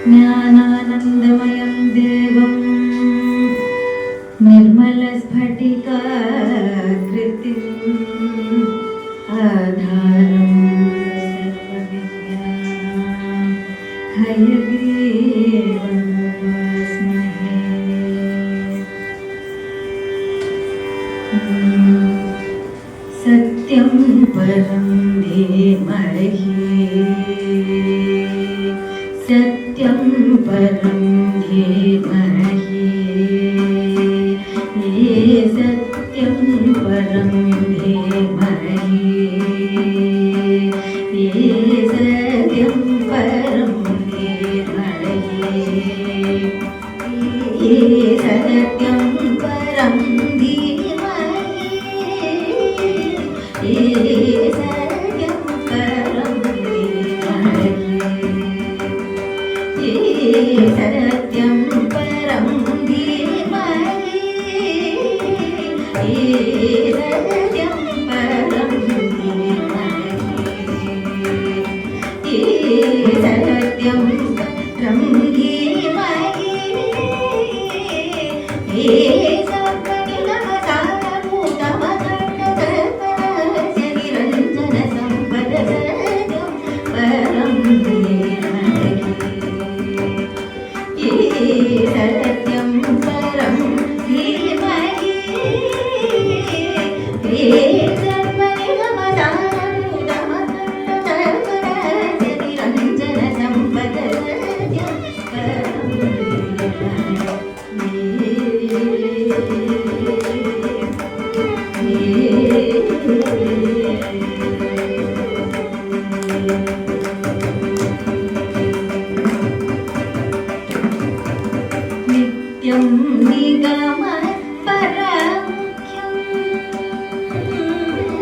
ज्ञानानन्दमयं देवं निर्मलस्फटिकाकृतिम् आधारं सर्वविद्यानां हयग्रीवमुपास्महे। सत्यं परं धीमहि सत्यं परं धीमहि सत्यं परं धीमहि सत्यं परं धीमहि सत्यं परं धीमहि सत्यं परं धीमहि सत्यं परं धीमहि सत्यं परं धीमहि सत्यं परं धीमहि सत्यं परं धीमहि नित्यं निगम परमुख्यं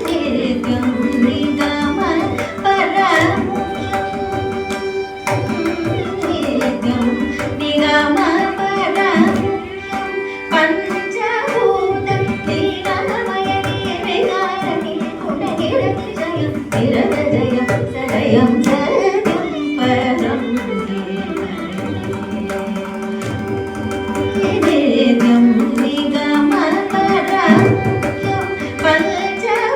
नित्यं निगम परमुख्यं नित्यं निगम परमुख्यं पञ्चभूतं लीलामय निर्विकारणे गुणनिरतिशयं निरतजयं सदयं सत्यं परं नित्यं निगम परमुख्यं पञ्चभूतलीलामय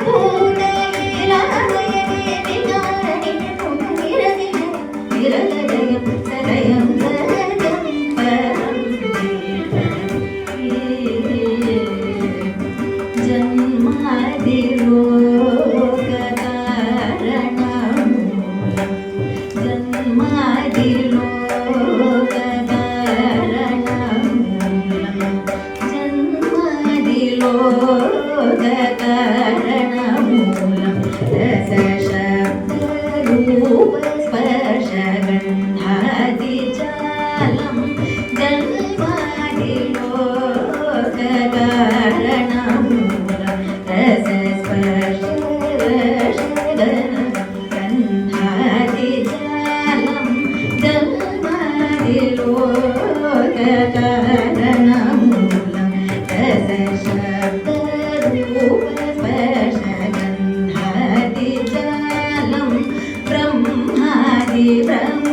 निर्विकारणे गुणनिरतिशयं निरतजयं सदयं सत्यं परं जन्मादिलोककारणमूलं रसशब्दरूपस्पर्शगन्धादिजालं जन्मादिलोककारणमूलं रसस्पर्शगन्धादिजालं जन्मादिलोककारणमूलं रसशब्दरूपस्पर्शगन्धादिजालं ब्रह्मादिब्रह्म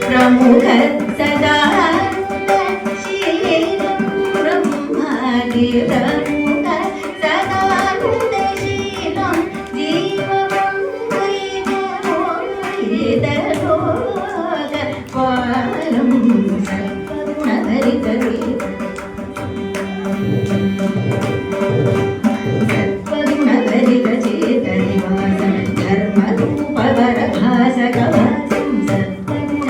प्रमुख सदा शीलं ब्रह्मादिप्रमुख सदानुदशीलं जीवब्रह्मैतरोहितलोकपालं सत्त्वगुणभरितचेतनिवासं धर्मरूपवरभासकवासं सत्त्वगुण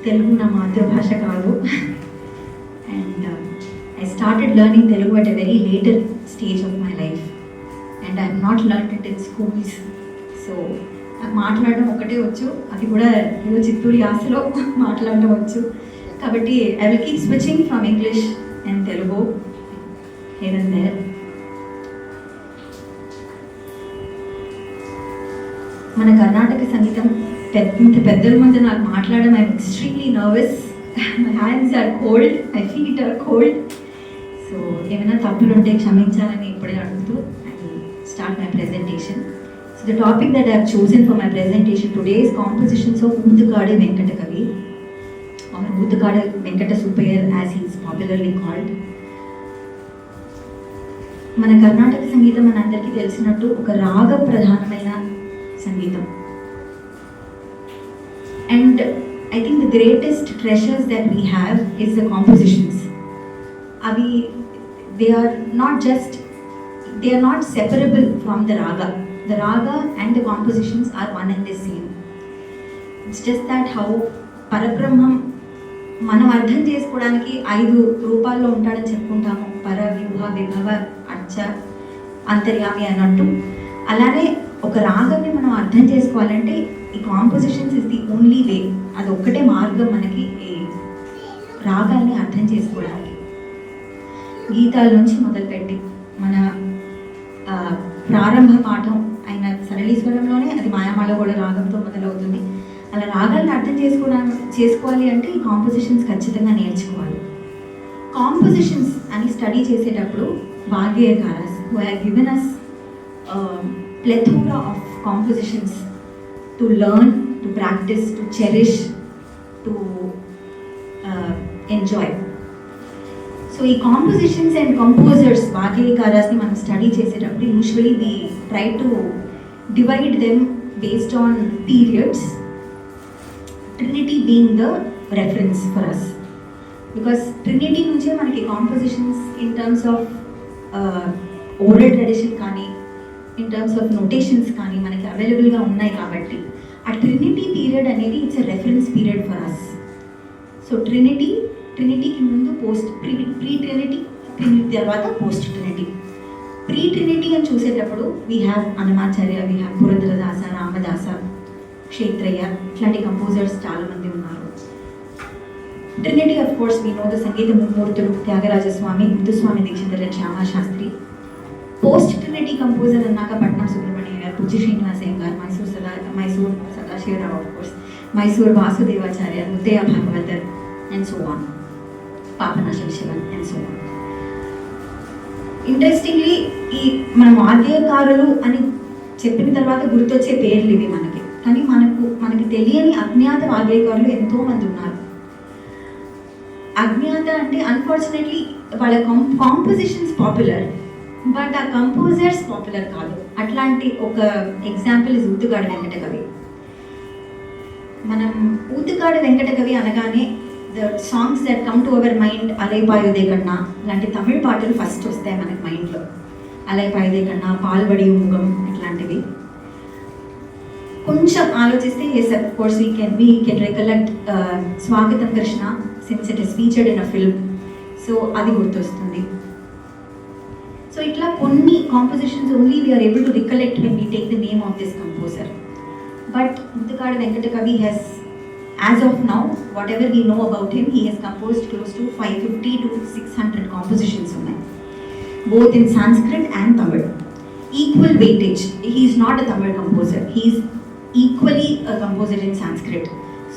Telugu na మాతృభాష కాదు. And I started learning Telugu at a very later stage of my life. And I have not learned it in schools. So నాకు మాట్లాడడం ఒకటే వచ్చు, అది కూడా ఏదో చిత్తూరు యాసలో మాట్లాడడం వచ్చు. కాబట్టి I will keep switching from English and Telugu here and there. మన కర్ణాటక సంగీతం ఇంత పెద్దల ముందు నాకు మాట్లాడడం I'm extremely nervous. My hands are cold, my feet are cold. So ఏమైనా తప్పులు ఉంటే క్షమించాలని ఇప్పుడే అడుగుతూ I start my presentation. So the topic that I have chosen for my presentation today is compositions of Oothukkadu Venkata Kavi, or Ootthukkaad Venkata Subbaiyer as he is popularly called. మన కర్ణాటక సంగీతం మనందరికీ తెలిసినట్టు ఒక రాగ ప్రధానమైన సంగీతం. And I think the greatest treasures that we have is the compositions. అవి they are not separable from the raga. The raga and the compositions are one and the same. It's just that how Parabrahmam మనం అర్థం చేసుకోవడానికి 5 రూపాల్లో ఉంటాడని చెప్పుకుంటాము, పర, వ్యూహ, విభవ, అర్చ, అంతర్యామి అన్నట్టు. అలానే ఒక రాగాన్ని మనం అర్థం చేసుకోవాలంటే ఈ compositions is the only way. అది ఒక్కటే మార్గం మనకి ఈ రాగాల్ని అర్థం చేసుకోవడానికి. గీతాల నుంచి మొదలుపెట్టి మన ప్రారంభ పాఠం అయిన సరళీశ్వరంలోనే అది మాయామాళగోళ రాగంతో మొదలవుతుంది. అలా రాగాలను అర్థం చేసుకోవాలి అంటే ఈ కాంపోజిషన్స్ ఖచ్చితంగా నేర్చుకోవాలి. కాంపోజిషన్స్ అని స్టడీ చేసేటప్పుడు వాగ్గేయకారస్ who have given us plethora of compositions to learn, to practice, to cherish, to enjoy. So ఈ compositions and composers వాగ్గేయకారస్ని మనం స్టడీ చేసేటప్పుడు usually we try to divide them based on periods, Trinity being the reference for us, because Trinity నుంచే మనకి compositions in terms of oral tradition కానీ in terms of notations కానీ మనకి అవైలబుల్గా ఉన్నాయి. కాబట్టి ఆ ట్రినిటీ పీరియడ్ అనేది it's a reference period for us. So ట్రినిటీకి ముందు ప్రీ ట్రినిటీ తర్వాత పోస్ట్ ట్రినిటీ. ప్రీ ట్రినిటీ అని చూసేటప్పుడు we have Annamacharya, we have Purandaradasa, Ramadasa, Kshetrayya, ఇట్లాంటి కంపోజర్స్ చాలామంది ఉన్నారు. Trinity of course we know the సంగీత ముమ్మూర్తులు Tyagarajaswami, Muthuswami Dikshitulu, Shyama Shastri. Post trinity composer అన్నాక Patnam Subrahmanya garu, Pujji Srinivasayya garu, Mysore Sadasivarao of course, Mysore Vasudevacharya, Muddayya Bhagavatar and so on, Papanasam Sivan and so on. Interestingly ఈ మనం వాగ్గేయకారులు అని చెప్పిన తర్వాత గుర్తొచ్చే పేర్లు ఇవి మనకి. కానీ మనకి తెలియని అజ్ఞాత వాగ్గేయకారులు ఎంతోమంది ఉన్నారు. అజ్ఞాత అంటే అన్ఫార్చునేట్లీ వాళ్ళ కాంపోజిషన్స్ పాపులర్, బట్ ఆ కంపోజర్స్ పాపులర్ కాదు. అట్లాంటి ఒక ఎగ్జాంపుల్ ఇస్ ఊత్తుకాడ్ వెంకట కవి. మనం ఊత్తుకాడ్ వెంకట కవి అనగానే the songs that come to our mind Alaipayuthey Kanna లాంటి తమిళ పాటలు ఫస్ట్ వస్తాయి మనకి మైండ్లో. అలైపాయుదే కన్నా, పాల్బడి ముగం ఇట్లాంటివి. కొంచెం ఆలోచిస్తే yes of course we can recollect Swagatam Krishna since it is featured in a film. So అది గుర్తొస్తుంది. సో ఇట్లా కొన్ని compositions only we are able to recollect when we take the name of this composer. But Oothukkadu Venkata Kavi has, as of now, whatever we know about him, he has composed close to 550 to 600 compositions ఉన్నాయి, both in Sanskrit and Tamil. Equal weightage. He is not a Tamil composer. He is equally a composer in Sanskrit.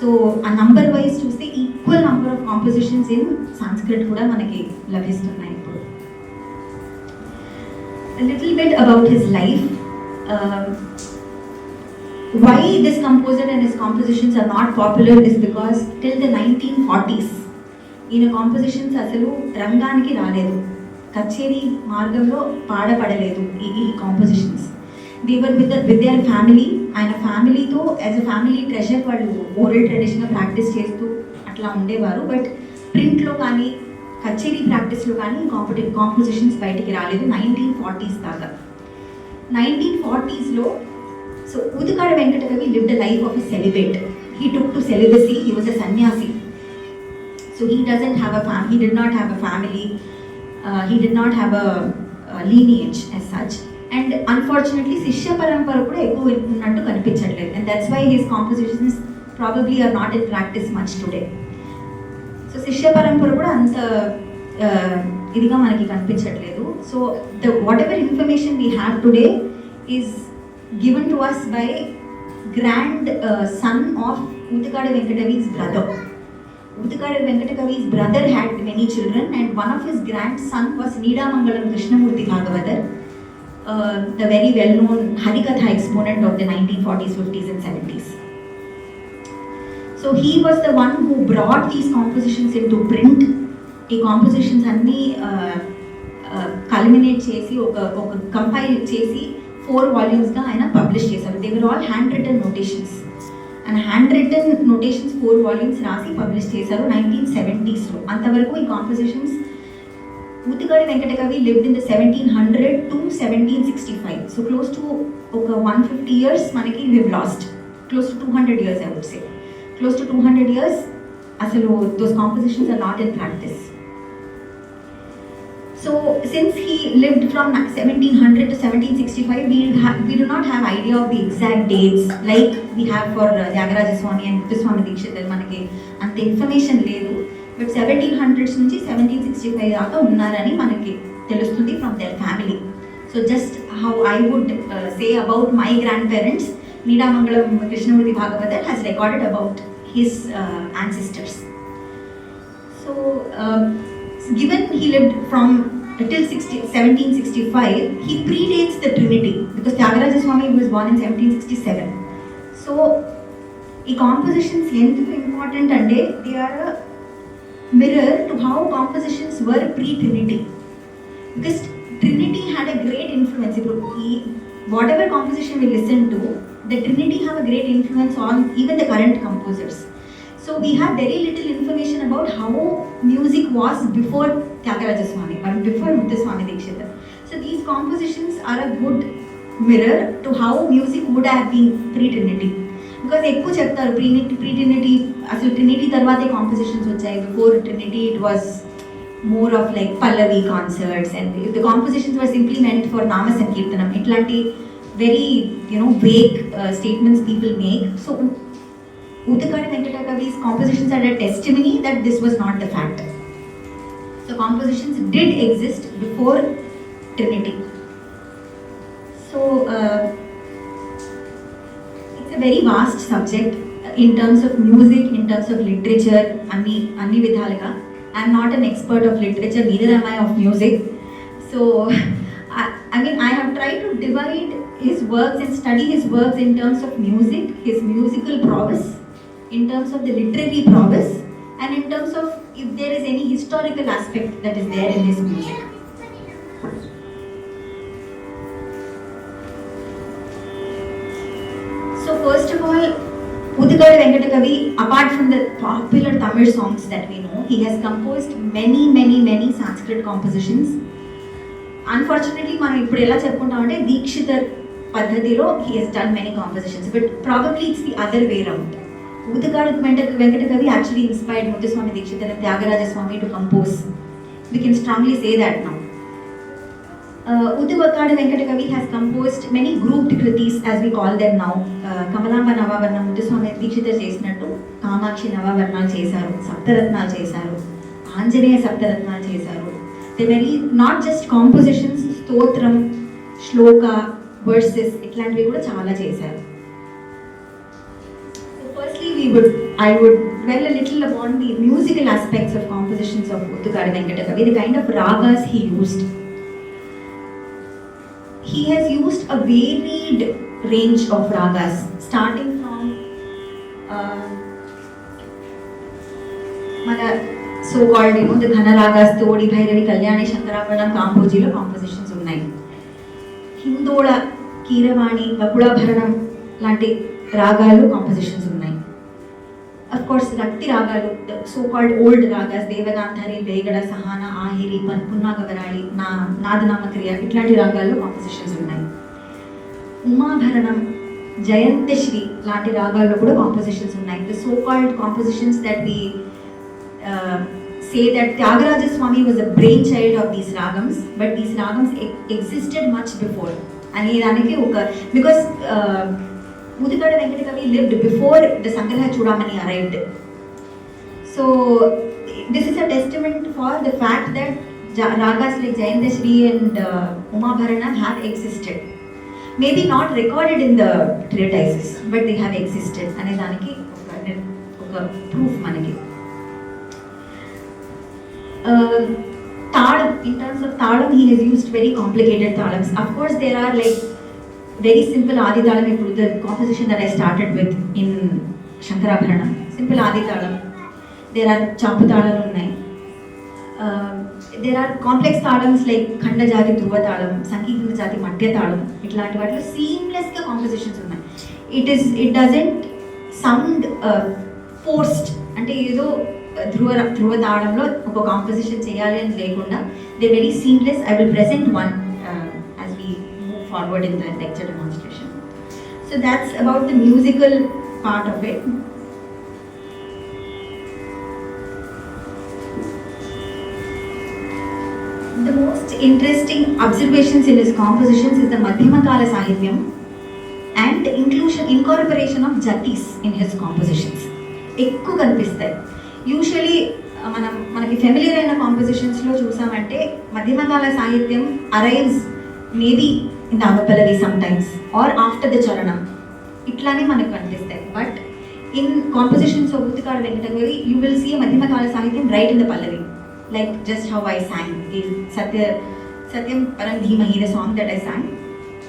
So a number wise చూస్తే equal number of compositions in Sanskrit కూడా మనకి లభిస్తున్నాయి ఇప్పుడు. A little bit about his life. Why this composer and his compositions are not popular is because till the 1940s ఈయన compositions అసలు రంగానికి రాలేదు, కచేరీ మార్గంలో పాడపడలేదు ఈ compositions. They were with their family. ఆయన ఫ్యామిలీతో యాజ్ అ ఫ్యామిలీ ట్రెషర్ వాళ్ళు ఓరల్ ట్రెడిషన్గా ప్రాక్టీస్ చేస్తూ అట్లా ఉండేవారు. బట్ ప్రింట్లో కానీ కచేరీ ప్రాక్టీస్లో కానీ కాంపోజిషన్స్ బయటికి రాలేదు 1940s దాకా. 1940s so Ootthukkaad Venkata Kavi lived a life of a celibate. He took to celibacy. He was a sannyasi. So he doesn't have a family, he did not have a family, he did not have a lineage as such. And unfortunately శిష్య పరంపర కూడా ఎక్కువ ఉన్నట్టు కనిపించట్లేదు, and that's why his compositions probably are not in practice much today. So శిష్య పరంపర కూడా అంత ఇదిగా మనకి కనిపించట్లేదు. So the whatever information we have today is given to us by grand son of Ootthukkaad Venkata's brother. Ootthukkaad Venkata's brother had many children, and one of his grandson was Needamangalam Krishnamurti Bhagavatar, the very well-known Harikatha exponent of the 1940s, 50s and 70s. So he was the one who brought these compositions into print. ఈ compositions అన్నీ culminate చేసి ఒక compile చేసి 4 వాల్యూమ్స్గా ఆయన publish చేశారు. They were all handwritten notations, and handwritten notations 4 volumes రాసి publish చేశారు 1970s. అంతవరకు ఈ compositions Ootthukkaad Venkata Kavi lived in the 1700 to 1765. So close to ఒక 150 years మనకి we've lost. Close to 200 years I would say. Close to 200 years అసలు those compositions are not in practice. So since he lived from 1700 to 1765, we do not have idea of the exact dates like we have for Tyagaraja Swami and Muthuswami Dikshithar. మనకి అంత information లేదు, but 1700s నుంచి 1765 దాకా ఉన్నారని మనకి తెలుస్తుంది from their family. So just how I would say about my grandparents, Needamangalam Krishnamurti Bhagavatar has recorded about his ancestors. So given he lived from till 1765, he predates the Trinity because Tyagaraja Swami was born in 1767. So ఈ compositions ఎందుకు important అంటే they are a mirror to how compositions were pre-Trinity, because Trinity had a great influence. Whatever composition we listen to, the Trinity have a great influence on even the current composers. So we have very little information about how music was before Tyagaraja Swami or before Muthuswami Dikshithar. So these compositions are a good mirror to how music would have been pre-Trinity. Because ఎక్కువ చెప్తారు pre-Trinity, అసలు Trinity తర్వాతే compositions వచ్చాయి. Before Trinity it was more of like Pallavi concerts, and the compositions were simply meant for Nama Sankirtanam. ఇట్లాంటి very vague statements people make. So Ootthukkaad Venkata Kavi's compositions are a testimony that this was not the fact. So compositions did exist before Trinity. So it's a very vast subject in terms of music, in terms of literature, anni vidhaluga. I am not an expert of literature, neither am I of music. So I have tried to divide his works and study his works in terms of music, his musical prowess, in terms of the literary prowess, and in terms of if there is any historical aspect that is there in his music. So first of all, Ootthukkaad Venkata Kavi, apart from the popular Tamil songs that we know, he has composed many Sanskrit compositions. Unfortunately, మనం ఇప్పుడు ఎలా చెప్పుకుంటామంటే దీక్షితర్ పద్ధతిలో he has done many compositions, but probably it's the other way around. Ootthukkaad Venkata Kavi actually inspired Muthuswami Dikshithar and Tyagaraja Swami to compose. We can strongly say that now. Ootthukkaad Venkata Kavi has composed many grouped kritis, as we call them now. Kamalamba Navavarnam Muthuswami Dikshithar చేసినట్టు కామాక్షి నవవర్ణాలు చేశారు, సప్తరత్నాలు చేశారు, ఆంజనేయ సప్తరత్నాలు చేశారు. They very not just compositions, స్తోత్రం, శ్లోక, verses ఇట్లాంటివి కూడా చాలా చేశారు. I would dwell a little upon the musical aspects of compositions of Ootthukkaad Venkata Kavi, the kind of ragas he used. He has used a varied range of ragas, starting from so-called the Ghana ragas, Todi, Bhairavi, Kalyani, Shankarabaranam, Kambojiలో compositions ఉన్నాయి. Hindola, Keeravani, Vakudabharanam లాంటి రాగాలు compositions ఉన్నాయి. Of course, Rakti Ragalu, the so-called old ragas, Devagandhari, Vegada, Sahana, Ahiri, Punnagavarali, Nadanamakriya, ఇట్లాంటి రాగాల్లో compositions ఉన్నాయి. ఉమాభరణం, జయంతశ్రీ లాంటి రాగాల్లో కూడా compositions ఉన్నాయి. The so-called compositions that we say that Tyagaraja Swami was a brainchild of these ragams, but these ragams existed much before. And because Ootthukkaad Venkata Kavi lived before the Sangraha Chudamani arrived. So this is a testament for the fact that ragas like Jayantashri and Umabharana have existed. Maybe not recorded in the treatises, but they have existed. And daniki oka proof manaki. Talam, in terms of talam, he has used very complicated talams. Of course, there are like very simple Adi talam. The composition that I started with in SWARABHARATHI, simple Adi talam. There are chapu talam unnai. There are complex talams like Khanda Jati Dhruva talam, Sankirtana Jati Madhya talam. Itlanti vaatlo seamless ga compositions unnai. It doesn't sound forced. Ante edo dhruva talamlo oka composition cheyali ani lekunda, they very seamless. I will present one as we move forward in the lecture demonstration. So that's about the musical part of it. The most interesting observations in his compositions is the Madhyamakala Sahityam and the incorporation of jatis in his compositions. Ekku kanipistayi. Usually manaki familiar aina compositions lo chusamante Madhyamakala Sahityam arrives maybe in the Anupallavi sometimes or after the Charanam. Itlane manaku kanipistayi. But in compositions of Ootthukkaad Venkata Kavi, you will see a Madhyamakala Sahityam right in the Pallavi. Like just how I sang in Satyam Param Dhimahi, the song that I sang.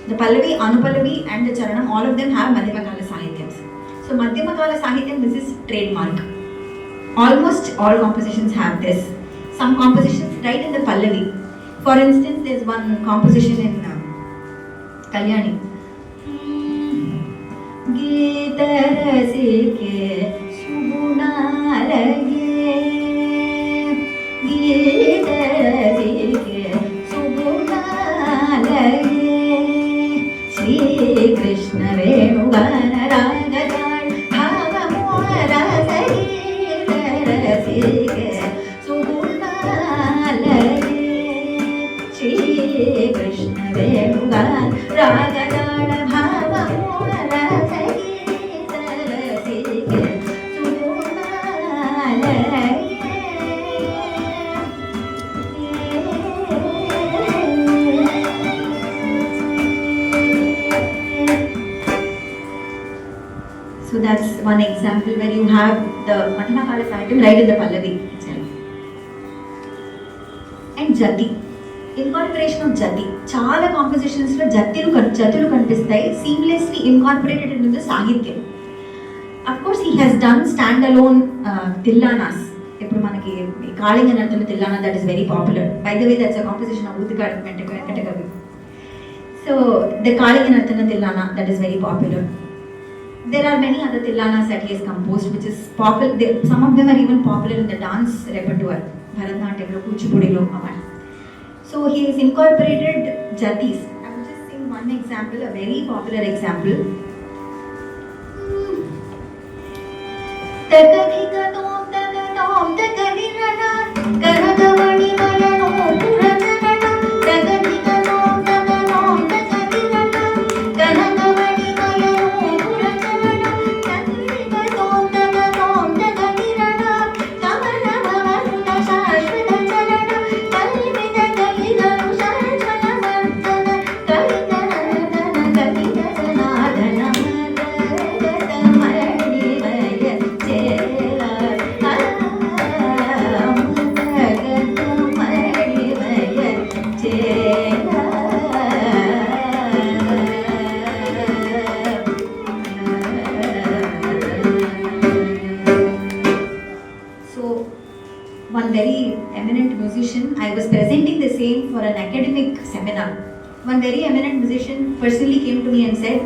The Pallavi, Anupallavi and the Charanam, all of them have Madhyamakala Sahityams. So Madhyamakala Sahityam, this is trademark. Almost all compositions have this. Some compositions right in the Pallavi. For instance, there's one composition in Kalyani. Geeta rasike subunalage Shri Krishna Venugana Ragadal Bhavamora Sarirasike Subunalage Shri Krishna Venugana Ragadal Bhavamora Sarirasike Subunalage. So that's one example where you have the Madhyamakala Sahityam right in the Pallavi itself. And Jati, incorporation of Jati. Chala compositions lo Jatilu kanipistayi, seamlessly incorporated into the Sahityam. Of course, he has done standalone Tillanas. Ippudu manaki Kalinga Nartana Tillana, that is very popular. By the way, that's a composition of Ootthukkaad Venkata Kavi. So the Kalinga Nartana Tillana, that is very popular. There are many other tillanas that he has composed, which is popular. Some of them are even popular in the dance repertoire, Bharatanatyam, Kuchipudilo. So he has incorporated jatis. I will just sing one example, a very popular example. One very eminent musician, I was presenting the same for an academic seminar. One very eminent musician personally came to me and said,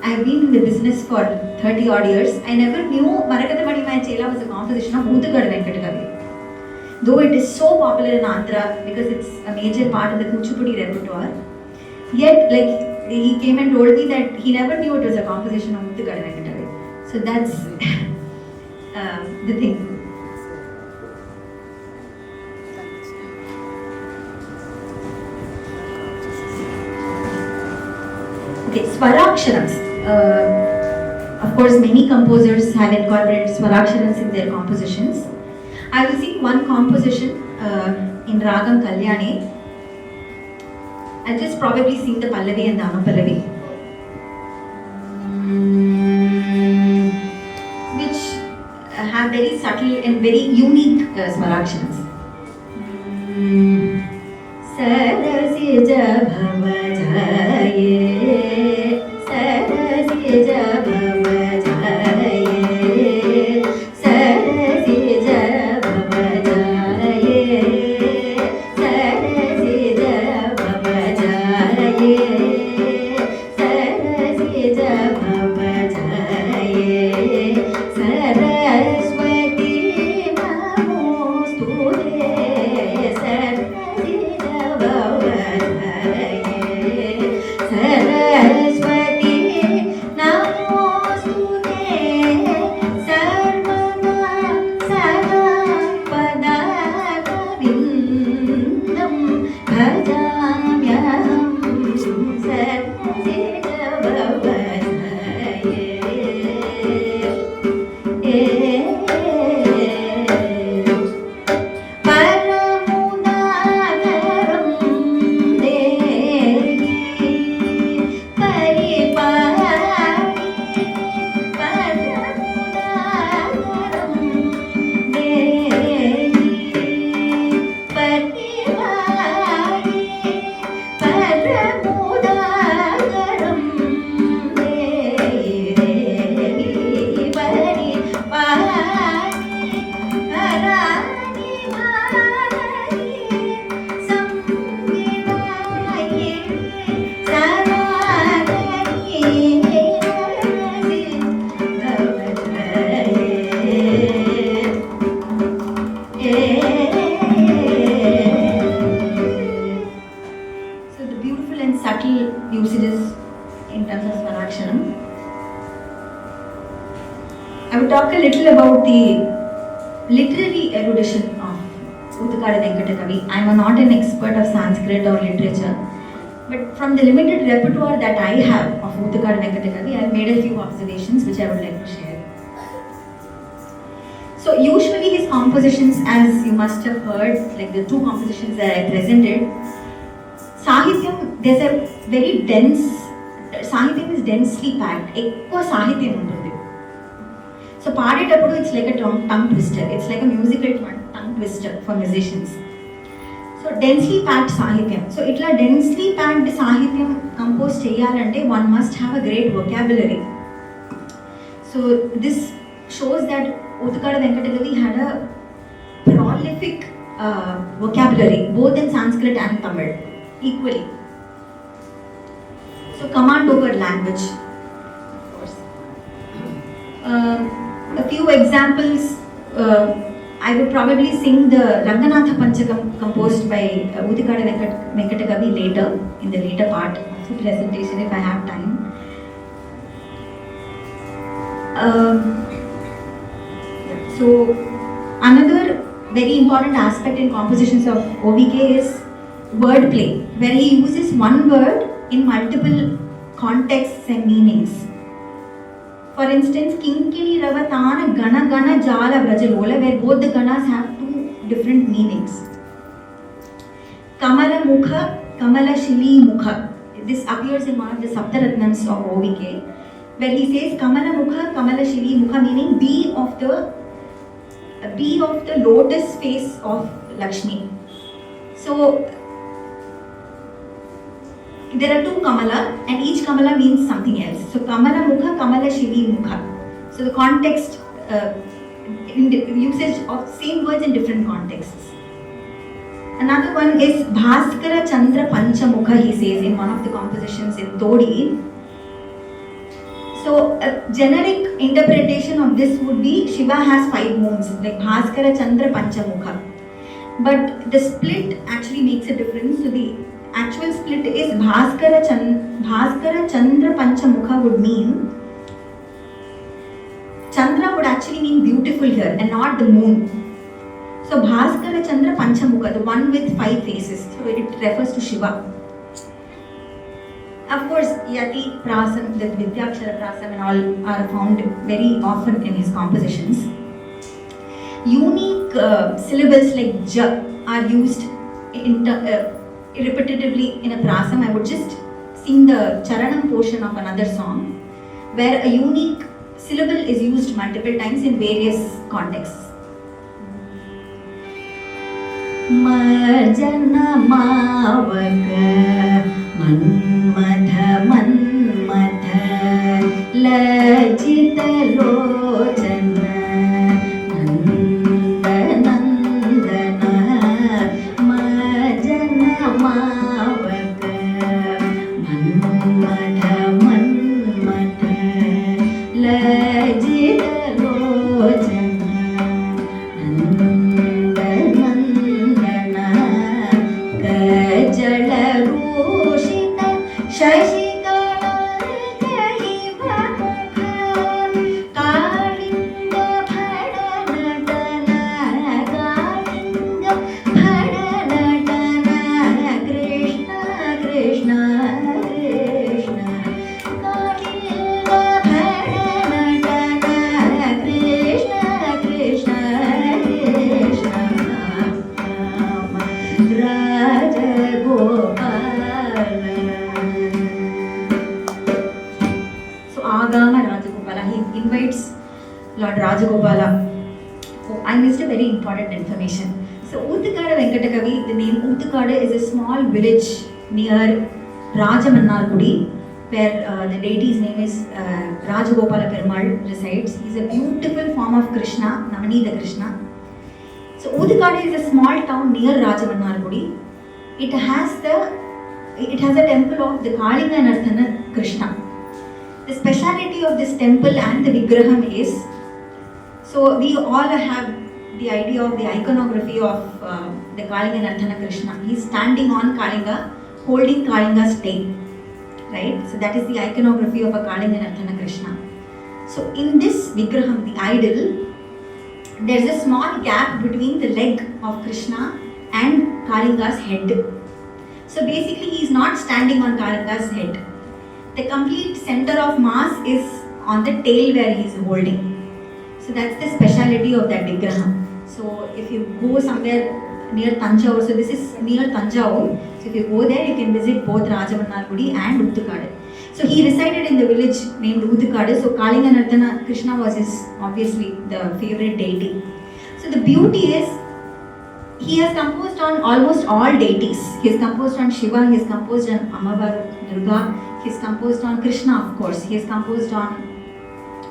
I have been in the business for 30 odd years. I never knew Marakatha Madimaya Chela was a composition of Ootthukkaad Venkata Kavi. Though it is so popular in Andhra because it's a major part of the Kuchipudi repertoire, yet he came and told me that he never knew it was a composition of Ootthukkaad Venkata Kavi. So that's the thing. Swaraksharams. Of course, many composers have incorporated Swaraksharams in their compositions. I will sing one composition in Ragam Kalyani. I'll just probably sing the Pallavi and the Anupallavi, which have very subtle and very unique Swaraksharams. Sarasija bhavajaye, sarasija bhavajaye, sarasija bhavajaye, sarasija bhavajaye, sarasija bhavajaye, saraswati namostute, sarasija bhavajaye, saraswati namostute, sarvada sada padavindam bhajamyaham, sarasija bhavajaye. Paramudagaram dehi paripari, paramudagaram dehi paripari, paramudagaram dehi paripari, harani harani samvidaye, saranani herasi bhavajaye. So the beautiful and subtle usages in terms of Swaraksharam. I will talk a little about the literary erudition of Ootthukkaad Venkata Kavi. I am not an expert of Sanskrit or literature, but from the limited repertoire that I have of Ootthukkaad Venkata Kavi, I have made a few observations which I would like to share. So usually his compositions, as you must have heard, like the two compositions that I presented, Sahityam, there's a very dense, Sahityam is densely packed. Ekko Sahityam untundi. So paadetappudu it's like a tongue twister. It's like a musical tongue twister for musicians. So densely packed Sahityam. So itla densely packed Sahityam compose cheyalante one must have a great vocabulary. So this shows that Ootthukkaad Venkata Kavi had a prolific vocabulary both in Sanskrit and Tamil equally. So command over language, of course. A few examples, I would probably sing the Ranganatha Panchakam composed by Ootthukkaad Venkata Kavi later, in the later part of the presentation if I have time. So another very important aspect in compositions of OVK is wordplay, where he uses one word in multiple contexts and meanings. For instance, Kinkini Ravatana Gana Gana Jala Vrajalola, where both the ganas have two different meanings. Kamala Mukha, Kamala Shili Mukha. This appears in one of the Saptaratnams of OVK, where he says Kamala Mukha, Kamala Shili Mukha, meaning be of the lotus face of Lakshmi. So there are two Kamala and each Kamala means something else. So Kamala Mukha, Kamala Shivi Mukha. So the context, usage of same words in different contexts. Another one is Bhaskara Chandra Panchamukha, he says in one of the compositions in Todi. So a generic interpretation of this would be Shiva has 5 moons, like Bhaskara Chandra Panchamukha. But the split actually makes a difference. So the actual split is Bhaskara Chandra Panchamukha would mean, Chandra would actually mean beautiful here and not the moon. So Bhaskara Chandra Panchamukha, the one with 5 faces, so it refers to Shiva. Of course, Yati, Prasam, the Vidyakshara Prasam and all are found very often in his compositions. Unique syllables like ja are used repetitively in a Prasam. I would just sing the Charanam portion of another song where a unique syllable is used multiple times in various contexts. Majana Mavaka Manmatha Manmatha Lajita Lochana Nanda Nandana Majana Mavaka Manmatha Manmatha Lajita Lochana Nanda Nandana Kajala Rushita Shashikala Kahiva Kalinga Bhadanatana Kalinga Bhadanatana Krishna Krishna Krishna Kalinga Bhadanatana Krishna Krishna Krishna Raja Gopala. So Agama Rajagopala, he invites Lord Rajagopala. Oh, I missed a very important information. So Ootthukkaad Venkata Kavi, the name Ootthukkaad is a small village near Rajamannargudi, where the deity's name is Rajagopala Perumal resides. He is a beautiful form of Krishna, Navanida Krishna. So Ootthukkaad is a small town near Rajamannargudi. It has a temple of the Kalinga Narthana Krishna. The speciality of this temple and the Vigraham is, so we all have the idea of the iconography of the Kalinga Narthana Krishna. He is standing on Kalinga, holding Kalinga's tail, right? So that is the iconography of a Kalinga Narthana Krishna. So in this Vigraham, the idol, there is a small gap between the leg of Krishna and Kalinga's head. So basically he is not standing on Kalinga's head. The complete center of mass is on the tail where he is holding. So that's the speciality of that Vigraham. So if you go somewhere near Tanjavur, so this is near Tanjavur. So if you go there, you can visit both Rajamannargudi and Ootthukkaad. So he resided in the village named Ootthukkaad. So Kalinga Narthana Krishna was his, obviously, the favorite deity. So the beauty is, he has composed on almost all deities. He has composed on Shiva, he has composed on Amavaru, Durga, he has composed on Krishna, of course, he has composed on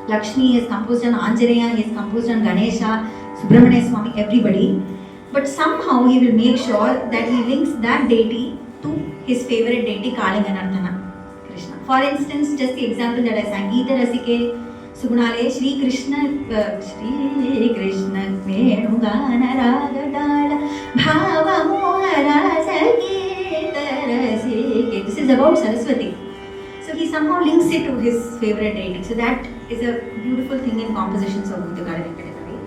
Lakshmi, he has composed on Anjaneya, he has composed on Ganesha, Subramanya Swami, everybody. But somehow he will make sure that he links that deity to his favorite deity, Kalinga Narthana Krishna. For instance, just the example that I sang, Geeta Rasike Sugunale Shri Krishna Venugana Ragadala Bhava Mohara Sageeta Rasike. This is about Saraswati. So he somehow links it to his favorite deity. So that is a beautiful thing in compositions of Ootthukkaad Venkata Kavi.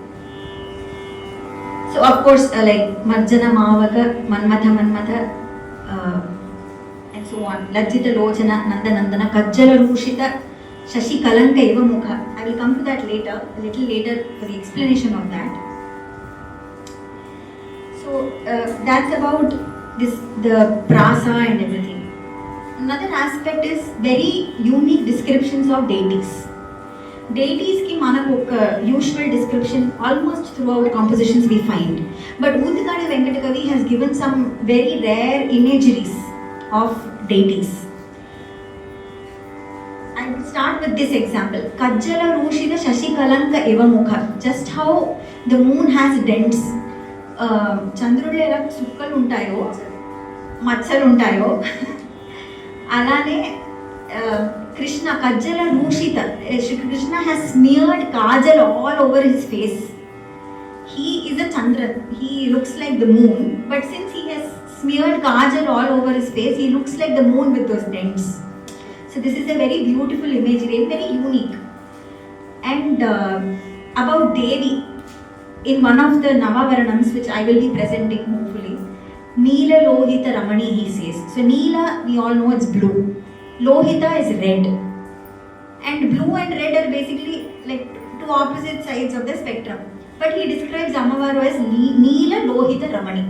So of course, like Marjana Mavaka, Manmatha Manmatha, and so on. Lajjita Lochana, Nanda Nandana, Kajjala Rushita, Shashi Kalanka Eva Mukha. I will come to that later, a little later for the explanation of that. So that's about this, the prasa and everything. Another aspect is very unique descriptions of deities. Deities ki manaku usual description almost throughout compositions we find. But Ootthukkaad Venkata Kavi has given some very rare imageries of deities. I will start with this example. Kajjala Rushida Shashi Kalanka Eva Mukha. Just how the moon has dents. Chandrulo ela sukkalu untayo, machchalu untayo. Alane Krishna, Kajjala Rushita, Krishna has smeared kajal all over his face. He is a Chandran, he looks like the moon, but since he has smeared kajal all over his face, he looks like the moon with those dents. So this is a very beautiful imagery, very unique. And about Devi, in one of the Navavaranams which I will be presenting hopefully, Neela Lohita Ramani he says. So Neela, we all know it's blue. Lohita is red. And blue and red are basically like two opposite sides of the spectrum. But he describes Ammavaru as Neela Lohita Ramani.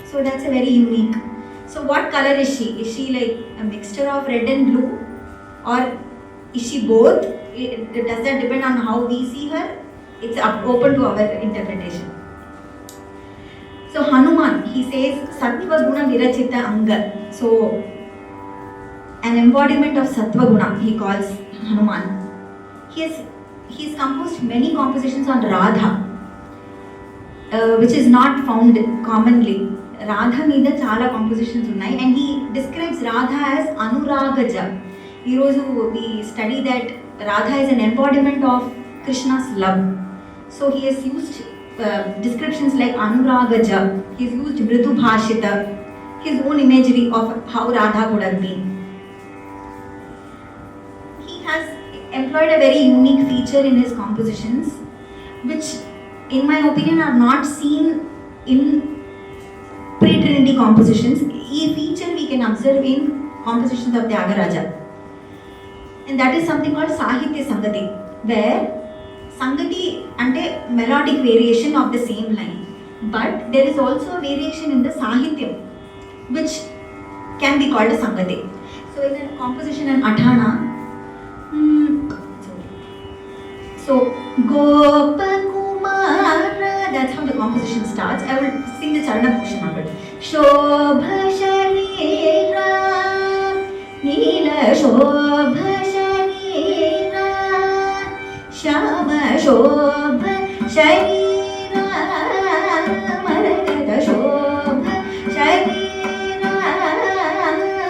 So that's a very unique. So what color is she? Is she like a mixture of red and blue? Or is she both? Does that depend on how we see her? It's open to our interpretation. So Hanuman, he says Sattva Guna Virachita Anga. So an embodiment of Sattva Guna, he calls Hanuman. He's composed many compositions on Radha, which is not found commonly. Radha మీద చాలా compositions ఉన్నాయి, and he describes Radha as Anuragaja. We study that Radha is an embodiment of Krishna's love. So he has used descriptions like Anuragaja. He's used Mridu Bhashita, his own imagery of how Radha could have been. He has employed a very unique feature in his compositions, which in my opinion are not seen in pre-Trinity compositions. A feature we can observe in compositions of Tyagaraja, and that is something called Sahitya Sangati, where Sangati ante melodic variation of the same line, but there is also a variation in the Sahityam which can be called a Sangati. So in a composition in Athana, so Gopakumara, that's how the composition starts. I will sing the Charana portion of it. Shobha Sharira, Neela Shobha Sharira, Shama Shobha Sharira, Maragata Shobha Sharira,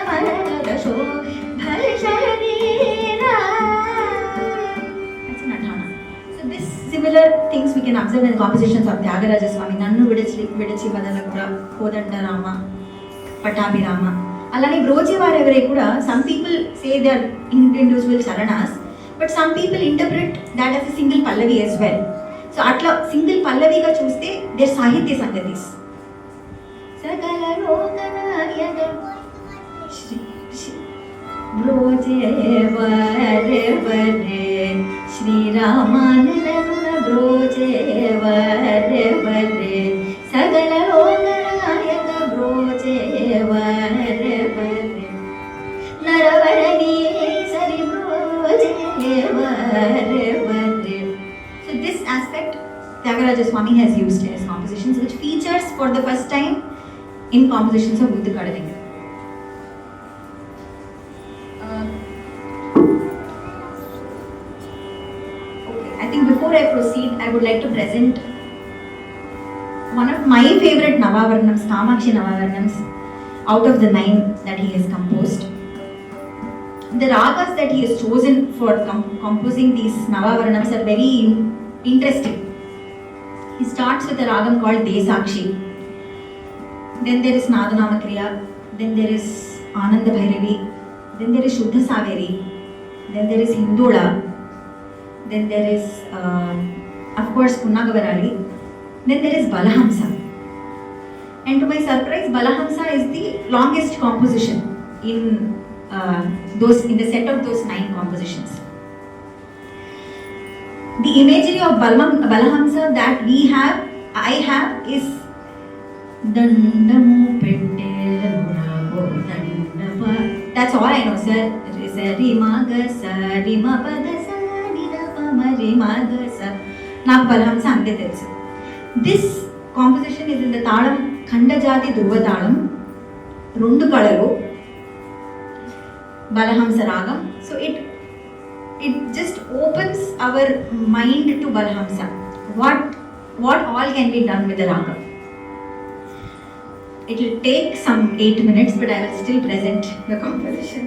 Maragata Shobha Sharira. That's an Athana. So this similar things we can observe in the compositions of Tyagaraja Swami. Nannu Vidachi Vadalakura, Kodanda Rama, Patabi Rama. Alani Brochi Varevare kuda, some people say they are individual charanas, but some people interpret that as a single pallavi as well. So atla single pallavi ga chuste their Sahitya Sangatis. Sagala Roganayada Broje Vare Vare Shri Ramanana Broje Vare Vare Sagala Roganayada Broje Vare Vare Naravarani Sari Broje Vare Vare. So this aspect Tyagaraja Swami has used in his compositions, which features for the first time in compositions of Ootthukkaad. Before I proceed, I would like to present one of my favorite Navavarnams, Kamakshi Navavarnams, out of the 9 that he has composed. The ragas that he has chosen for composing these Navavarnams are very interesting. He starts with a ragam called Desakshi. Then there is Nadanama Kriya. Then there is Ananda Bhairavi. Then there is Shuddha Saveri. Then there is Hindola. Then there is, of course, Punnagavarali. Then there is Balahamsa. And to my surprise, Balahamsa is the longest composition in the set of those 9 compositions. The imagery of Balahamsa that I have is Dandamu Pette Dandapa. That's all I know, sir. Rima Sa Rima Pada Sa నాకు బలహంస అంతే తెలుసు. This composition is in the talam Khandajati Dhruva talam 2 కళలు Balahamsa ragam. So it just opens our mind to Balahamsa. What all can be done with the ragam. It will take some 8 minutes, but I will still present the composition.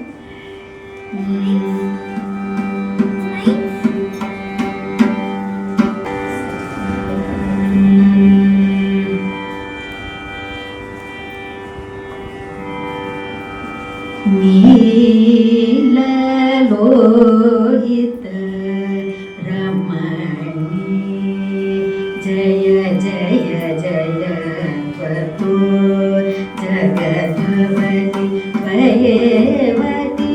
Neela Lohita Ramani Jaya Jaya Jaya Patu Jagadhavati Vayevati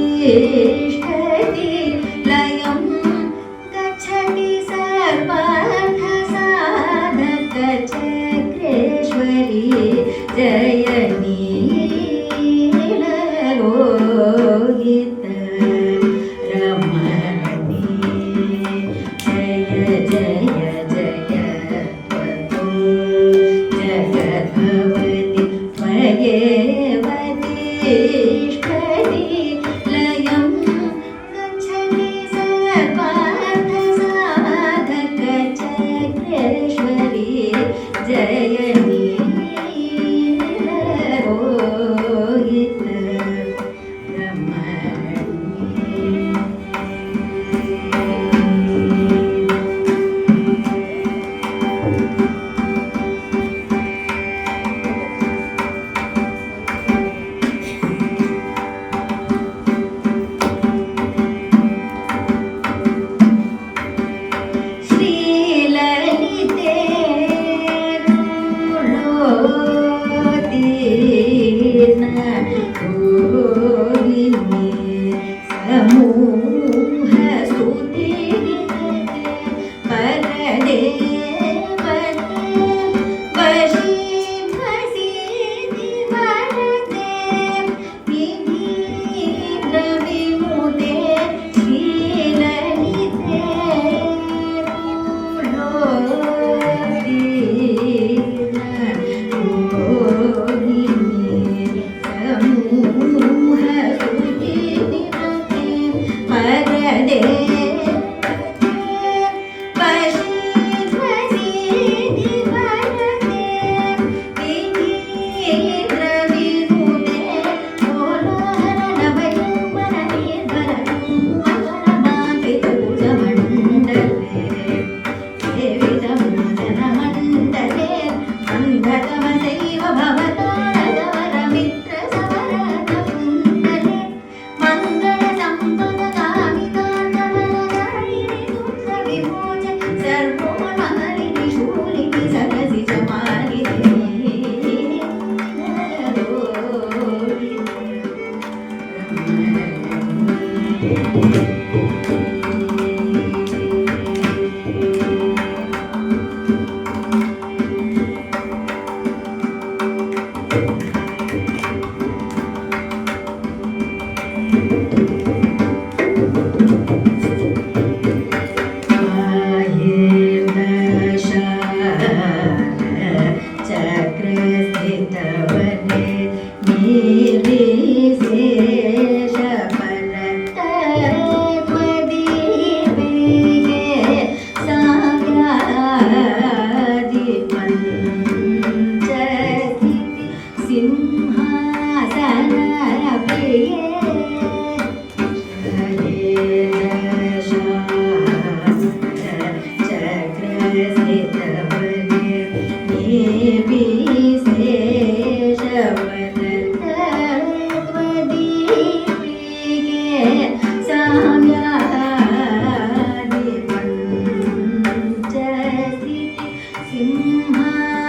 सिंहासनस्थिते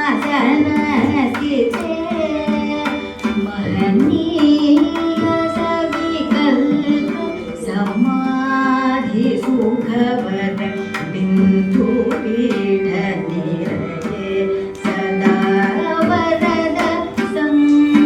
महनीय सविकल्प समाधिसुखवर बिन्दुपीठनिलये सदा वरद संकल्पकरवर्ये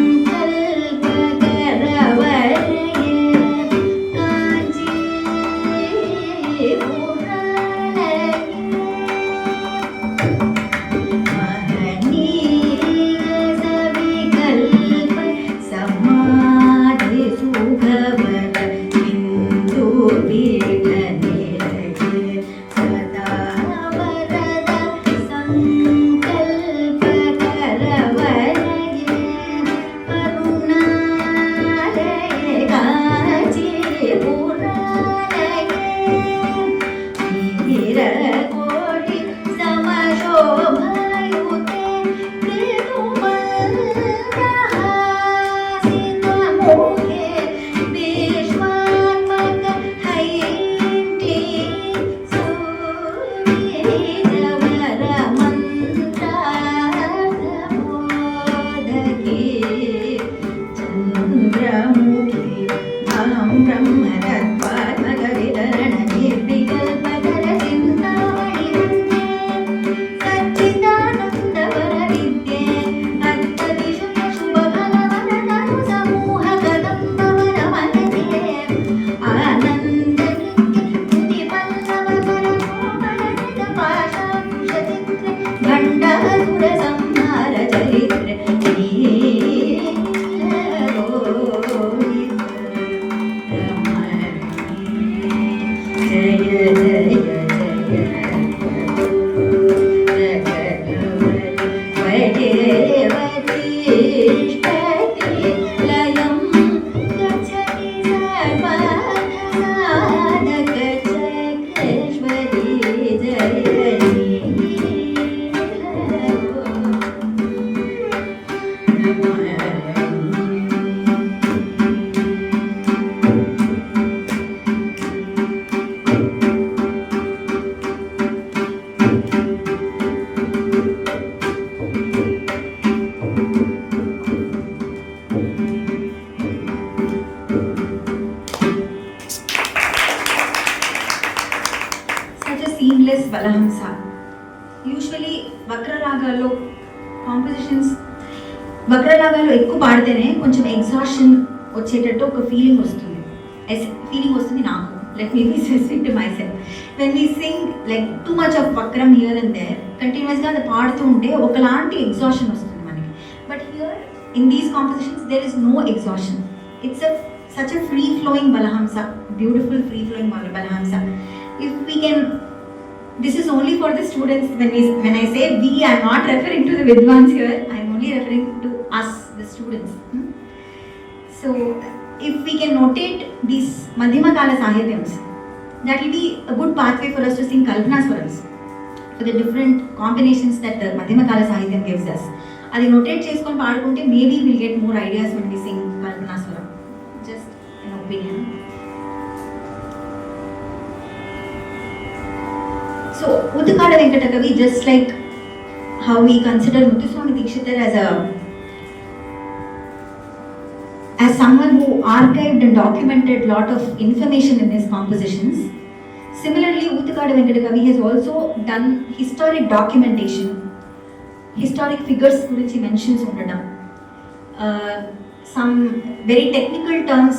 seamless Balahamsa. Usually వక్రరాగాల్లో compositions వక్రరాగాల్లో ఎక్కువ పాడితేనే కొంచెం exhaustion వచ్చేటట్టు ఒక feeling వస్తుంది నాకు. Let me be specific to myself. When we sing like too much of vakram here and there, continuously అది పాడుతూ ఉంటే ఒకలాంటి ఎగ్జాషన్ వస్తుంది మనకి. But here in these compositions there is no exhaustion. It's such a free flowing Balahamsa, beautiful free flowing Balahamsa. If we can, this is only for the students. When I say we, I am not referring to the Vidwans here. I am only referring to us, the students. So if we can notate these Madhyama Kala Sahityams, that will be a good pathway for us to sing Kalpana Swarams, for the different combinations that the Madhyama Kala Sahityam gives us. Adi notate cheskoni padukunte maybe we will get more ideas when we sing Kalpana Swaram. Just an opinion. So Ootthukkaad Venkata Kavi, just like how we consider Muthuswami Dikshitar as someone who archived and documented a lot of information in his compositions, similarly Ootthukkaad Venkata Kavi has also done historic documentation, historic figures gurinchi mentions undadam, some very technical terms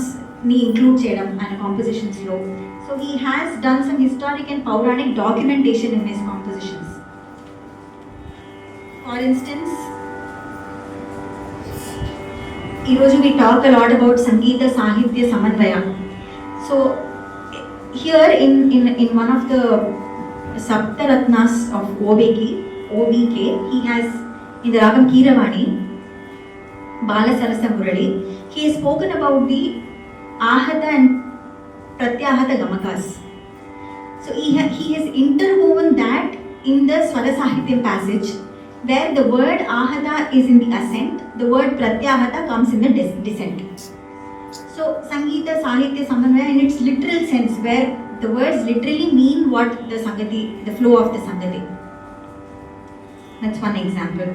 ni include cheyadam and compositions lo. So he has done some historic and Puranic documentation in his compositions. For instance, we talk a lot about Sangeeta Sahitya Samanvaya. So here in one of the Saptaratnas of OVK, he has in the Ragam Keeravani, Bala Sarasa Murali, he has spoken about the Ahata and Pratyahata Gamakas. So he has interwoven that in the Swara Sahityam passage, where the word Ahata is in the ascent, the word Pratyahata comes in the descent. So Sangeeta Sahitya Samanvaya in its literal sense, where the words literally mean what the Sangati, the flow of the Sangati. That's one example.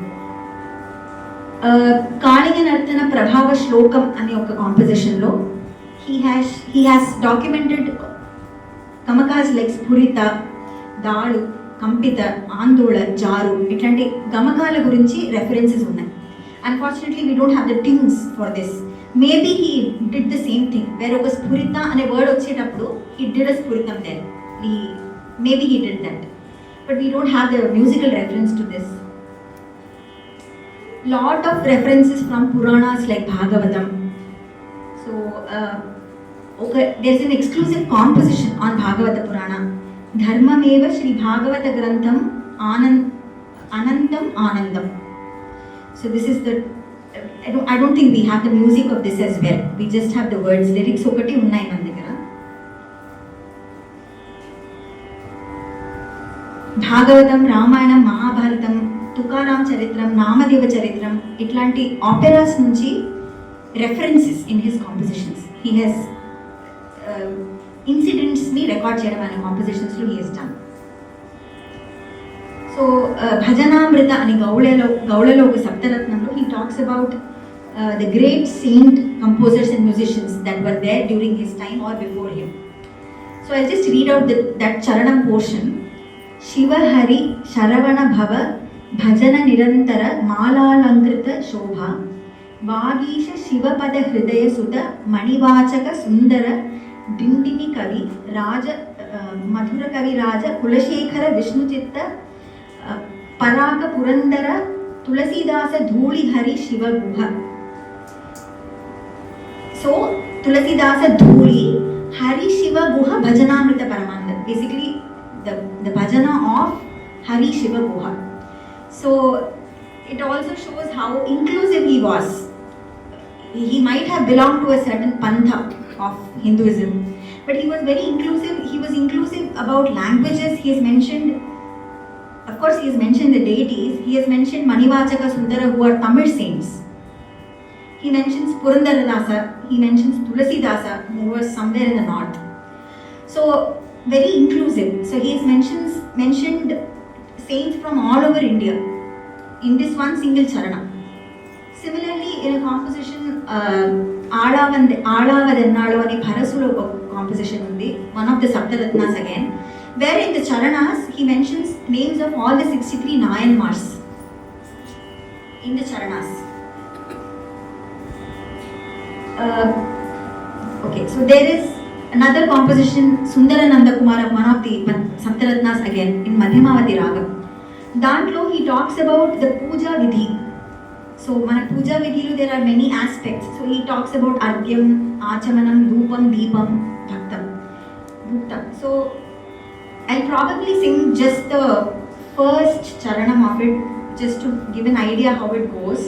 Kalinga Nartana Prabhava Shlokam అనే ఒక కాంపోజిషన్లో he has documented gamakas like sphurita, dalu, kampita, andola, jaru ఇట్లాంటి గమకాల గురించి references ఉన్నాయి. Unfortunately we don't have the tunes for this. Maybe he did the same thing where ఒక స్ఫురిత అనే word వచ్చేటప్పుడు he did a sphuritam there. Maybe he did that, but we don't have the musical reference to this. Lot of references from Puranas like Bhagavatam. So there's an exclusive composition on Bhagavata Purana. Dharmameva Shri Bhagavata Grantham Anandam Anandam. So this is the, I don't think we have the music of this as well. We just have the words. Lyrics okati unnai man daggara. Bhagavatam, Ramayanam, Mahabharatam, Tukaram చరిత్రం, నామదేవ చరిత్రం ఇట్లాంటి operas నుంచి references in his compositions. He has ఇన్సిడెంట్స్ని record చేయడం అనే కాంపోజిషన్స్లో he has done. So Bhajanamruta అని గౌళలో ఒక సప్తరత్నంలో he talks about the great saint composers and musicians that were there during his time or before him. So I just read out that charanam portion. శివహరి శరవణ భవ భజన నిరంతర మాలాలంకృత శోభ వాగీశ శివపద హృదయ సుత మణివాచక సుందర డిండిమి కవి రాజ మధుర కవి రాజ కులశేఖర విష్ణుచిత్త పరాక పురందర తులసీదాస ధూళి హరి శివ గుహ. సో తులసీదాస ధూళి హరి శివ గుహ భజనామృత పరమానంద, basically the bhajana of Hari Shiva Guha. So it also shows how inclusive he was. He might have belonged to a certain pantha of Hinduism, but he was very inclusive. He was inclusive about languages. He has mentioned, of course, he has mentioned the deities. He has mentioned Manivachaka Sundara, who are Tamil saints. He mentions Purandaradasa. He mentions Tulasidasa, who was somewhere in the north. So very inclusive. So he has mentioned saints from all over India in this one single charana. Similarly, in a composition, Aadavadennalu ane Bharasulo composition undi, one of the Saptaratnas again, where in the charanas he mentions names of all the 63 Nayanmars in the charanas. Okay, so there is another composition, Sundarananda Kumara, one of the Saptaratnas again, in Madhyamavati Raga. Dantlo he talks about the puja vidhi. So mana puja vidhilu there are many aspects. So he talks about argyam, achamanam, dhupam, deepam, bhaktam, bhuktam. So I'll probably sing just the first charanam of it, just to give an idea how it goes.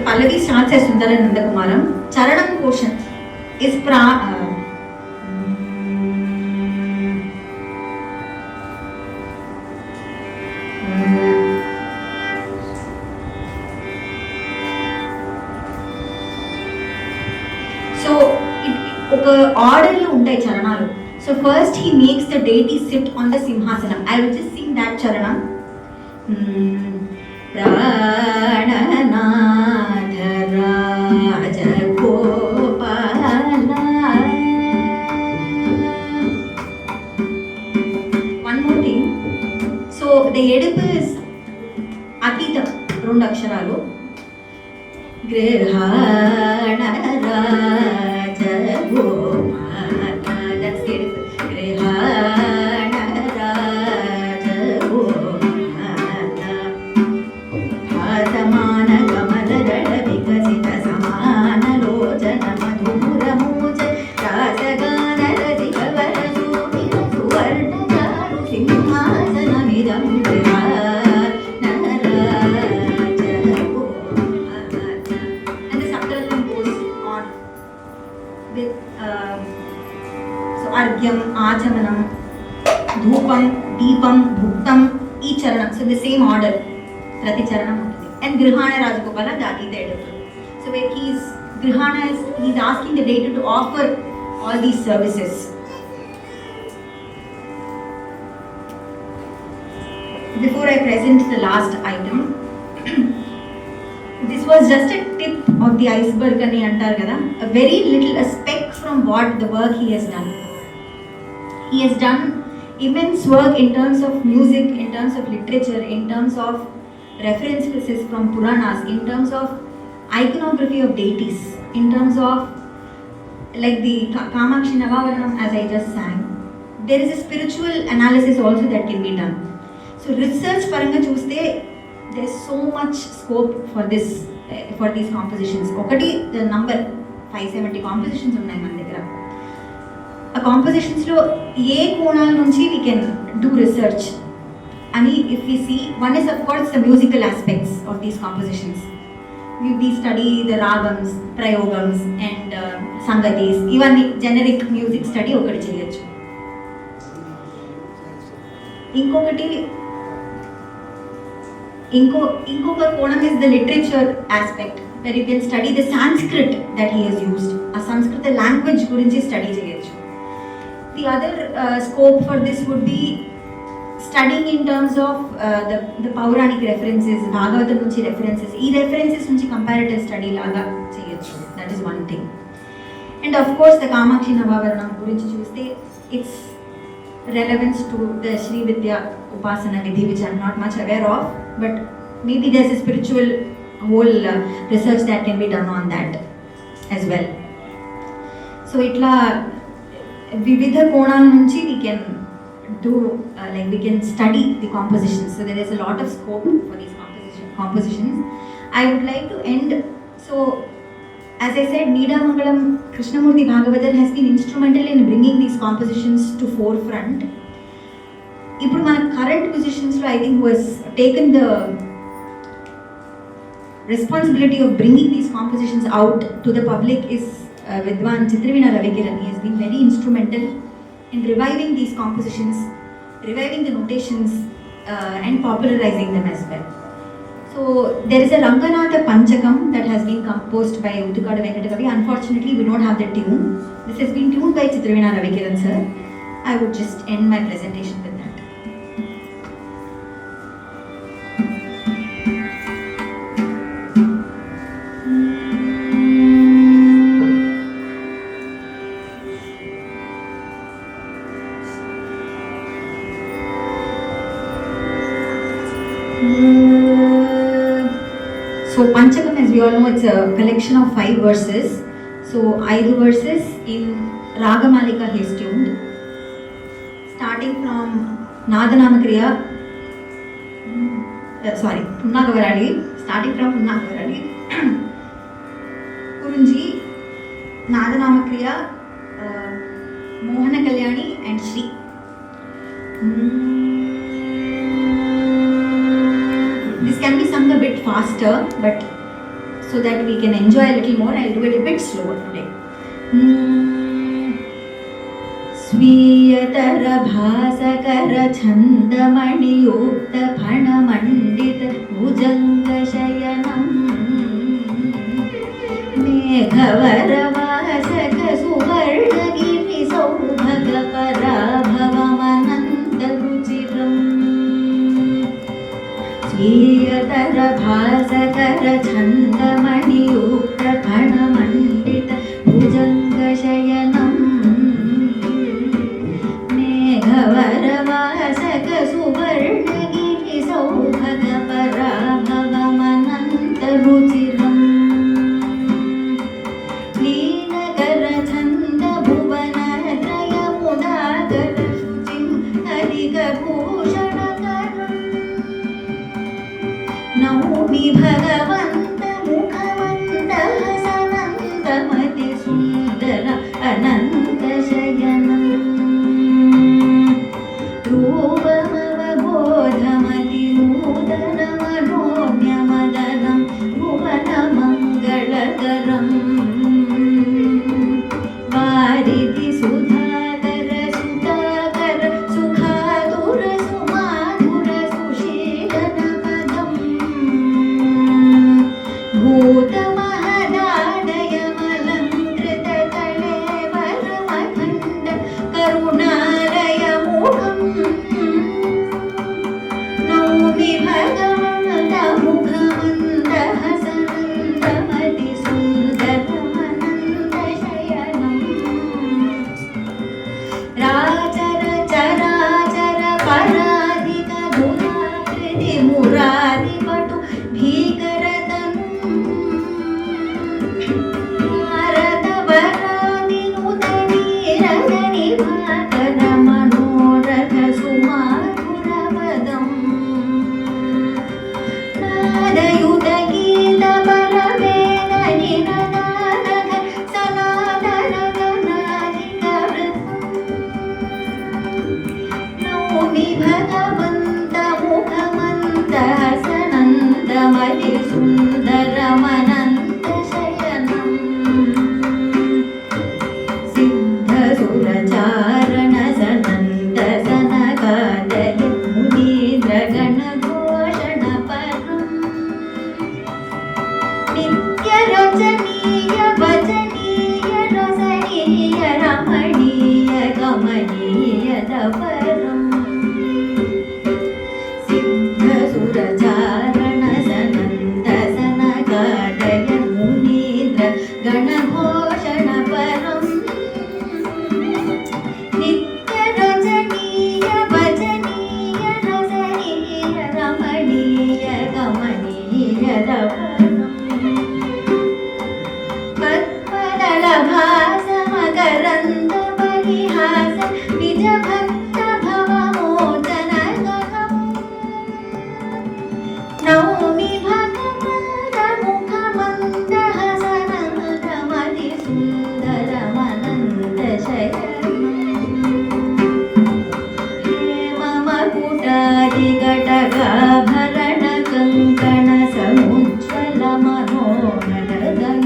Pallavi starts as Sundarananda Kumaram. Charanam portion is so oka order lo untai charanalu. So first he makes the deity sit on the simhasanam. I will just sing that charanam. One more thing. So the edipa is Atita, రెండు అక్షరాలు. Grihana Rajagopala, that's the edipa. Grihana Rajagopala, Bhatamana Kamaladala Vikasita Samana Lojana Madhura Muja Rasagana Radikavara Sumira Suvarna Charu Simhasana Midam Grihana Rajagopala. And the Saptaratnam goes on with so Argyam, Achamanam, Dhupam, Deepam, Bhuktam, each charanam. So the same order, Prati charanam. and Grihana Rajagopala, the Aditya editor. So where he's asking the data to offer all these services. Before I present the last item, this was just a tip of the iceberg ani antar kada, a very little, a speck from what the work he has done. He has done immense work in terms of music, in terms of literature, in terms of references from Puranas, in terms of iconography of deities, in terms of like the Kamakshi Navavaranam as I just sang. There is a spiritual analysis also that can be done. So research paranga chuste, there's so much scope for this, for these compositions. Okati the number 570 compositions unnai మన దగ్గర. ఆ compositions లో ఏ కోణాల నుంచి we can do research ani if we see, one is of course the musical aspects of these compositions. We study the ragams, prayogams and sangatis, ivanni generic music study okati cheyochu. ఇంకొక కోణం is the literature aspect, where you can study the Sanskrit that he has used. ఆ సంస్కృత language గురించి study చేయొచ్చు. The other scope for this would be studying in terms of the పౌరాణిక్ references, Bhagavatam నుంచి references, ఈ references నుంచి comparative study లాగా చేయొచ్చు. That is one thing. And of course the Kamakshi నవావరణం గురించి చూస్తే its relevance to the Sri Vidya Upasana Vidhi, which I am not much aware of, but maybe there's a spiritual whole research that can be done on that as well. So itla vividha konal nunchi we can do like we can study the compositions. So there is a lot of scope for these compositions. I would like to end, so as I said, Needamangalam Krishnamurthy Bhagavathar has been instrumental in bringing these compositions to forefront. Ippudu mana current musicians lo I think who has taken the responsibility of bringing these compositions out to the public is Vidwan Chitraveena Ravikiran. He has been very instrumental in reviving these compositions, reviving the notations and popularizing them as well. So there is a Ranganatha Panchakam that has been composed by Ootthukkaad Venkata Kavi. Unfortunately, we don't have the tune. This has been tuned by Chitraveena Ravikiran sir. I would just end my presentation with that. So Panchakam, as we all know, it's a collection of 5 verses. So 5 verses in Ragamalika he is tuned, starting from Nadanama Punnagavarali, Kurunji, Nadanama Kriya, Mohana Kalyani and Shri. This can be sung a bit faster, but so that we can enjoy a little more, I'll do it a bit slower today. Swiyatara bhasakara chandamani yukta phana mandita bhujanga shayanam meghavara vasaka suvarnagiri saubhaga parabhavamananta ruchiram. Swiyatara bhasakara chandamani yukta phana mandita bhujanga shayanam meghavarvasaka suvarnagiri saubhaga parabhavamananta ruchiram. Leenakara chanda bhuvanatraya mudagara shuchim harika bhushanakaram. Naumi bhagavanta भूतमहदादयमलङ्कृतकलेवरमखण्ड करुणालयमुखम् नौमि भगवन्तमुखमन्दहसनन्दमतिसुन्दरमनन्दशयनम् राचरचराचर पराधिकधुराकृति मुरारिपटु भीकरतनु नारदवरादिनुतनीरगनिभाकरमनोरथ सुमाधुरपदम् नादयुतगीतपरवेदनिनदानघ सनातनगणाधिकवृतम् नौमि भगवन्तमुखमन्दहसनन्दमतिसुन्दरमनन्दशयनम् सिद्धसुरचारणसनन्दसनकादय मुनीन्द्रगणघोषणपरम् नित्यरचनीय वचनीय रसनीय रमणीय कमनीयतपरम् सिद्धसुरचारणसनन्दसनकादय मुनीन्द्रगणघोषणपरम् नित्यरचनीय वचनीय रसनीय रमणीय कमनीयतपरम् पद्मदलभासमकरन्दपरिहास निजभक्तभवमोचनगहम् नौमि भगवन्तमुखमन्दहसनन्दमतिसुन्दरमनन्दशयनम् हेममकुटादिघटकाभरणकङ्कणसमुज्ज्वलमनोहरदयम्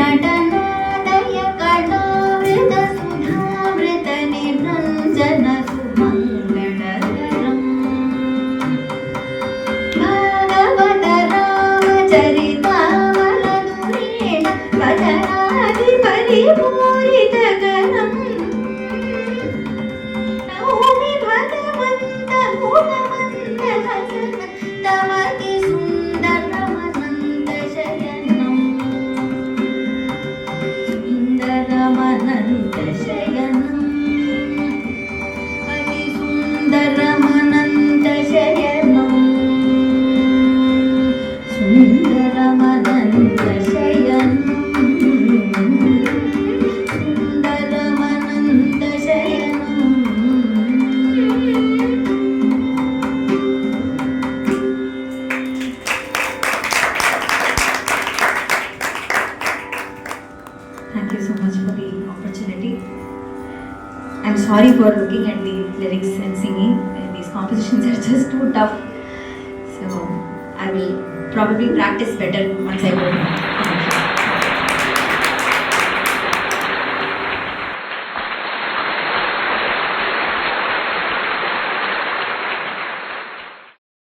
गीतनटनादय कणामृतसुधामृतनिरञ्जन सुमङ्गलधरम् भागवत रामचरितामलधुरेण वचनादिपरिपूरितकरम् नौमि भगवन्तमुखमन्दहसनन्दमतिसुन्दरमनन्दशयनम् सुन्दरमनन्दशयनम् अतिसुन्दरमनन्दशयनम् सुन्दरमनन्दशयनम् Thank you so much for the opportunity. I'm sorry for looking at the lyrics and singing. These compositions are just too tough. So I will probably practice better once I go home.